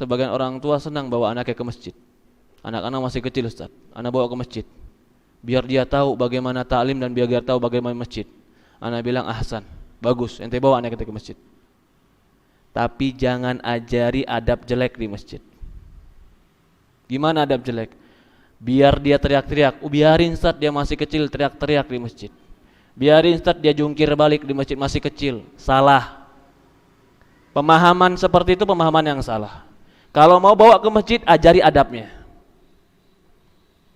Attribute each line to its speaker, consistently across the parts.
Speaker 1: sebagian orang tua senang bawa anaknya ke masjid. Anak-anak masih kecil Ustaz, anak bawa ke masjid. Biar dia tahu bagaimana ta'lim dan biar dia tahu bagaimana masjid. Anak bilang ahsan, bagus, ente bawa anak kita ke masjid. Tapi jangan ajari adab jelek di masjid. Gimana adab jelek? Biar dia teriak-teriak, biarin Ustaz dia masih kecil teriak-teriak di masjid. Biarin Ustaz dia jungkir balik di masjid masih kecil. Salah. Pemahaman seperti itu pemahaman yang salah. Kalau mau bawa ke masjid, ajari adabnya.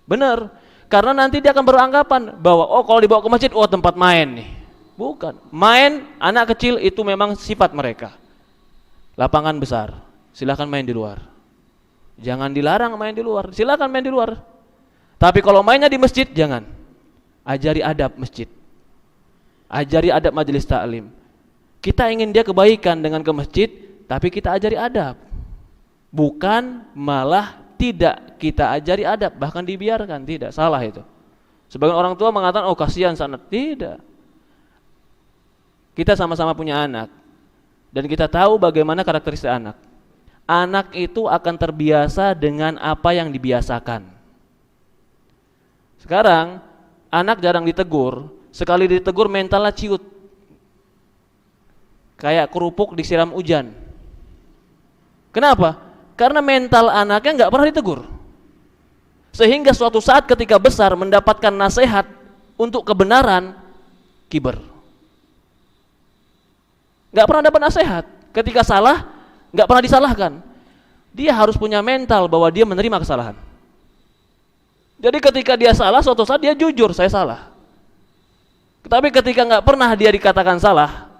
Speaker 1: Benar. Karena nanti dia akan beranggapan bahwa oh kalau dibawa ke masjid, oh tempat main nih. Bukan. Main anak kecil itu memang sifat mereka. Lapangan besar, silakan main di luar. Jangan dilarang main di luar, silakan main di luar. Tapi kalau mainnya di masjid, jangan. Ajari adab masjid. Ajari adab majelis taklim. Kita ingin dia kebaikan dengan ke masjid, tapi kita ajari adab. Bukan malah tidak kita ajari adab, bahkan dibiarkan, tidak, salah itu. Sebagian orang tua mengatakan, oh kasihan sana. Tidak. Kita sama-sama punya anak, dan kita tahu bagaimana karakteristik anak. Anak itu akan terbiasa dengan apa yang dibiasakan. Sekarang, anak jarang ditegur, sekali ditegur mentalnya ciut. Kayak kerupuk disiram hujan. Kenapa? Karena mental anaknya nggak pernah ditegur. Sehingga suatu saat ketika besar mendapatkan nasihat untuk kebenaran, kiber. Nggak pernah dapat nasihat. Ketika salah, nggak pernah disalahkan. Dia harus punya mental bahwa dia menerima kesalahan. Jadi ketika dia salah, suatu saat dia jujur, saya salah. Tapi ketika nggak pernah dia dikatakan salah,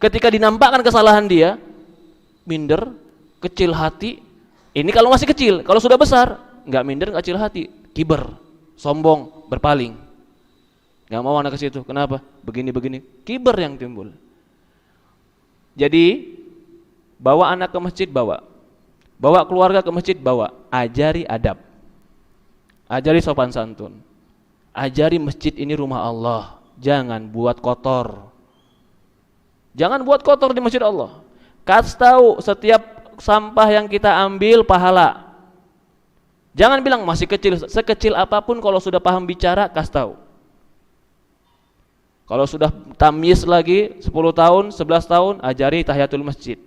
Speaker 1: ketika dinampakkan kesalahan dia, minder, kecil hati. Ini kalau masih kecil, kalau sudah besar, nggak minder, nggak kecil hati, kiber, sombong, berpaling. Nggak mau anak ke situ. Kenapa? Begini-begini, kiber yang timbul. Jadi bawa anak ke masjid, bawa keluarga ke masjid, bawa. Ajari adab, ajari sopan santun, ajari masjid ini rumah Allah. Jangan buat kotor. Jangan buat kotor di masjid Allah. Kasih tahu setiap sampah yang kita ambil pahala. Jangan bilang masih kecil, sekecil apapun kalau sudah paham bicara kasih tahu. Kalau sudah tamyiz lagi 10 tahun, 11 tahun, ajari tahiyatul masjid.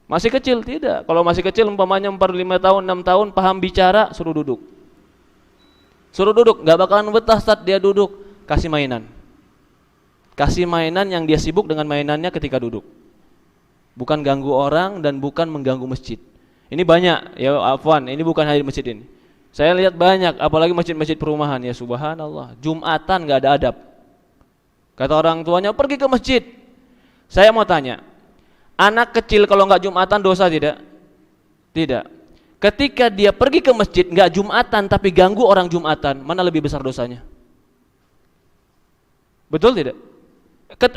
Speaker 1: Masih kecil tidak. Kalau masih kecil umpamanya 4, 5 tahun, 6 tahun paham bicara, suruh duduk. Suruh duduk, enggak bakalan betah saat dia duduk. Kasih mainan. Kasih mainan yang dia sibuk dengan mainannya ketika duduk. Bukan ganggu orang dan bukan mengganggu masjid. Ini banyak, ya afwan, ini bukan hanya di masjid ini. Saya lihat banyak, apalagi masjid-masjid perumahan, ya subhanallah. Jumatan enggak ada adab. Kata orang tuanya, pergi ke masjid. Saya mau tanya, anak kecil kalau enggak Jumatan dosa tidak? Tidak. Ketika dia pergi ke masjid enggak Jumatan tapi ganggu orang Jumatan, mana lebih besar dosanya? Betul tidak?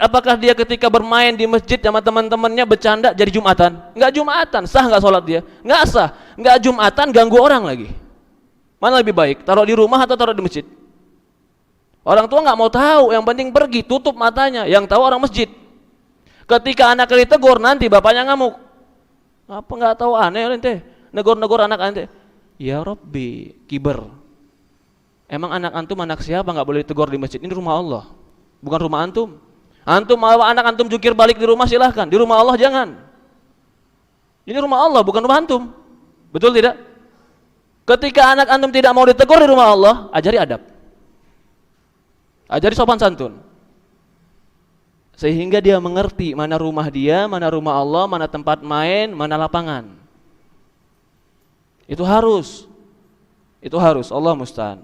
Speaker 1: Apakah dia ketika bermain di masjid sama teman-temannya bercanda jadi Jumatan? Enggak Jumatan, sah enggak sholat dia? Enggak sah. Enggak Jumatan, ganggu orang lagi. Mana lebih baik? Taruh di rumah atau taruh di masjid? Orang tua enggak mau tahu, yang penting pergi, tutup matanya. Yang tahu orang masjid. Ketika anaknya ditegur nanti bapaknya ngamuk. Apa enggak tahu aneh ente? Negor-negor anak ente. Ya Rabbi, kiber. Emang anak antum anak siapa enggak boleh ditegur di masjid? Ini rumah Allah. Bukan rumah antum. Antum mau anak antum jungkir balik di rumah silahkan. Di rumah Allah jangan. Ini rumah Allah bukan rumah antum. Betul tidak? Ketika anak antum tidak mau ditegur di rumah Allah, ajari adab. Ajari sopan santun. Sehingga dia mengerti mana rumah dia, mana rumah Allah, mana tempat main, mana lapangan. Itu harus. Allah musta'an.